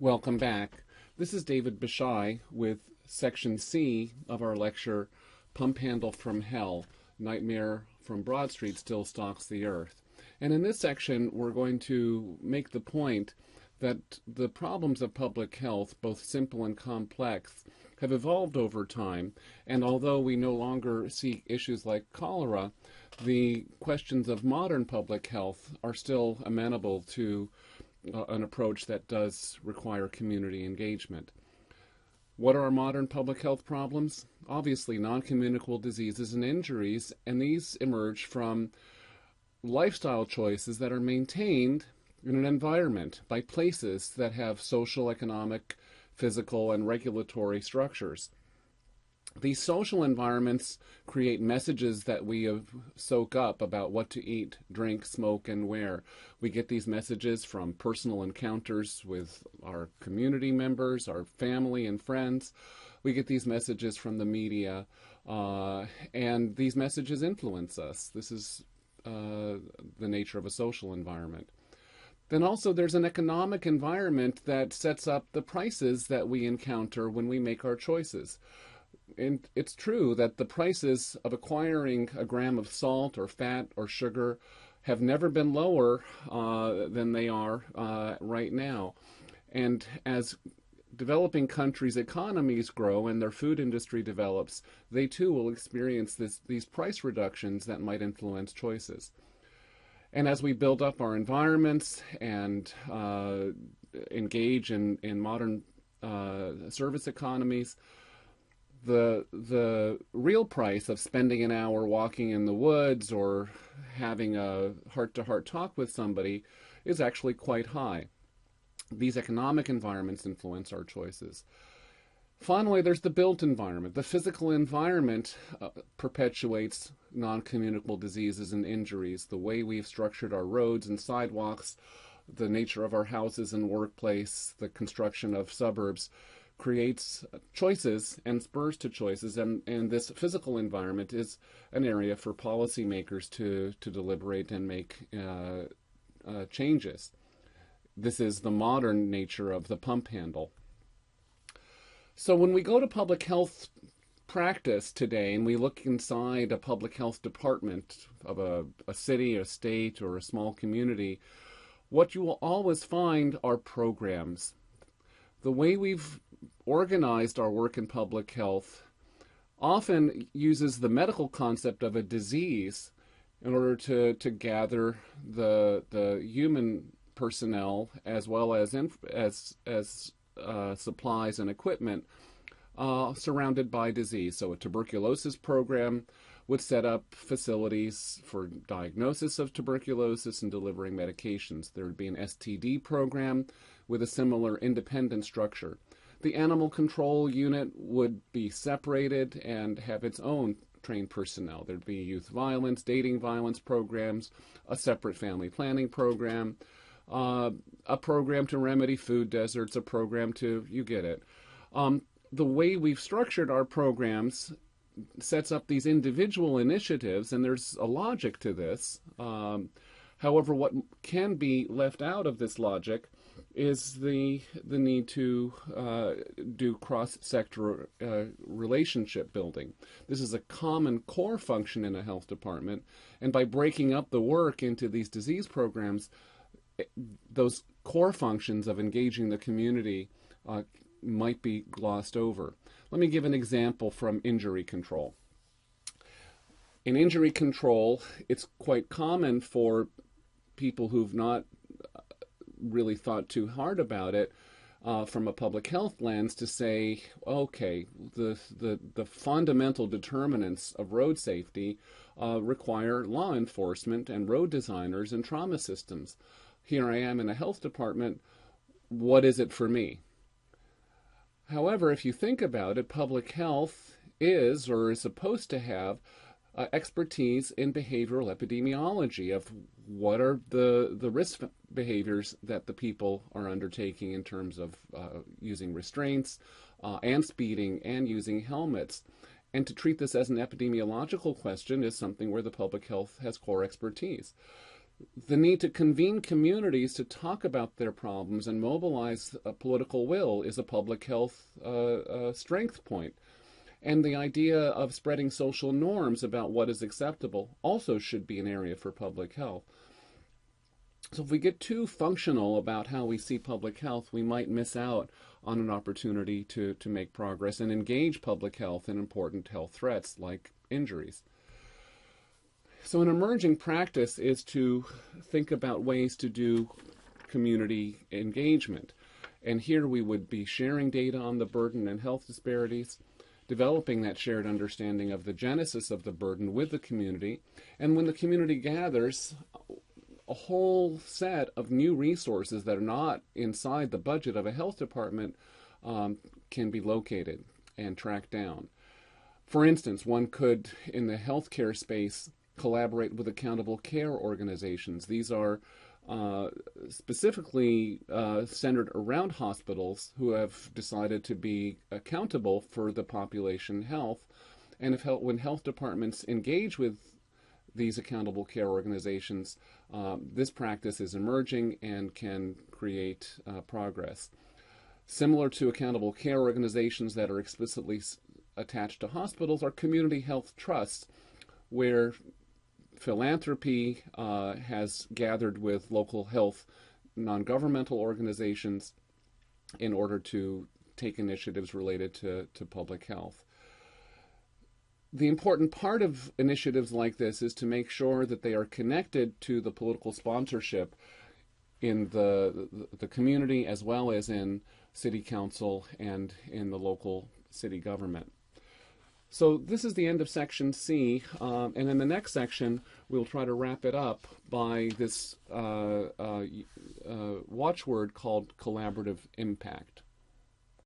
Welcome back. This is David Bishai with Section C of our lecture, Pump Handle from Hell, Nightmare from Broad Street Still Stalks the Earth. And in this section, we're going to make the point that the problems of public health, both simple and complex, have evolved over time. And although we no longer see issues like cholera, the questions of modern public health are still amenable to an approach that does require community engagement. What are our modern public health problems? Obviously, non-communicable diseases and injuries, and these emerge from lifestyle choices that are maintained in an environment by places that have social, economic, physical, and regulatory structures. These social environments create messages that we soak up about what to eat, drink, smoke, and wear. We get these messages from personal encounters with our community members, our family and friends. We get these messages from the media, and these messages influence us. This is the nature of a social environment. Then also there's an economic environment that sets up the prices that we encounter when we make our choices. And it's true that the prices of acquiring a gram of salt or fat or sugar have never been lower than they are right now. And as developing countries' economies grow and their food industry develops, they too will experience these price reductions that might influence choices. And as we build up our environments and engage in modern service economies, the real price of spending an hour walking in the woods or having a heart-to-heart talk with somebody is actually quite high. These economic environments influence our choices. Finally, there's the built environment. The physical environment perpetuates non-communicable diseases and injuries. The way we've structured our roads and sidewalks, the nature of our houses and workplace, the construction of suburbs creates choices and spurs to choices, and this physical environment is an area for policymakers to deliberate and make changes. This is the modern nature of the pump handle. So when we go to public health practice today and we look inside a public health department of a city, a state, or a small community, what you will always find are programs. The way we've organized our work in public health often uses the medical concept of a disease in order to gather the human personnel as well as supplies and equipment surrounded by disease. So a tuberculosis program would set up facilities for diagnosis of tuberculosis and delivering medications. There would be an STD program with a similar independent structure. The animal control unit would be separated and have its own trained personnel. There'd be youth violence, dating violence programs, a separate family planning program, a program to remedy food deserts, a program to, you get it. The way we've structured our programs sets up these individual initiatives, and there's a logic to this. However, what can be left out of this logic is the need to do cross-sector relationship building. This is a common core function in a health department, and by breaking up the work into these disease programs, those core functions of engaging the community might be glossed over. Let me give an example from injury control. In injury control, it's quite common for people who've not really thought too hard about it from a public health lens to say, okay, the fundamental determinants of road safety require law enforcement and road designers and trauma systems. Here I am in a health department. What is it for me? However, if you think about it, public health is or is supposed to have expertise in behavioral epidemiology of what are the risk behaviors that the people are undertaking in terms of using restraints and speeding and using helmets. And to treat this as an epidemiological question is something where the public health has core expertise. The need to convene communities to talk about their problems and mobilize a political will is a public health strength point. And the idea of spreading social norms about what is acceptable also should be an area for public health. So if we get too functional about how we see public health, we might miss out on an opportunity to make progress and engage public health in important health threats like injuries. So an emerging practice is to think about ways to do community engagement. And here we would be sharing data on the burden and health disparities, developing that shared understanding of the genesis of the burden with the community. And when the community gathers, a whole set of new resources that are not inside the budget of a health department can be located and tracked down. For instance, one could, in the healthcare space, collaborate with accountable care organizations. These are specifically centered around hospitals who have decided to be accountable for the population health. And when health departments engage with these accountable care organizations, this practice is emerging and can create progress. Similar to accountable care organizations that are explicitly attached to hospitals are community health trusts, where philanthropy has gathered with local health non-governmental organizations in order to take initiatives related to public health. The important part of initiatives like this is to make sure that they are connected to the political sponsorship in the community as well as in city council and in the local city government. So this is the end of section C, and in the next section we'll try to wrap it up by this watchword called collaborative impact.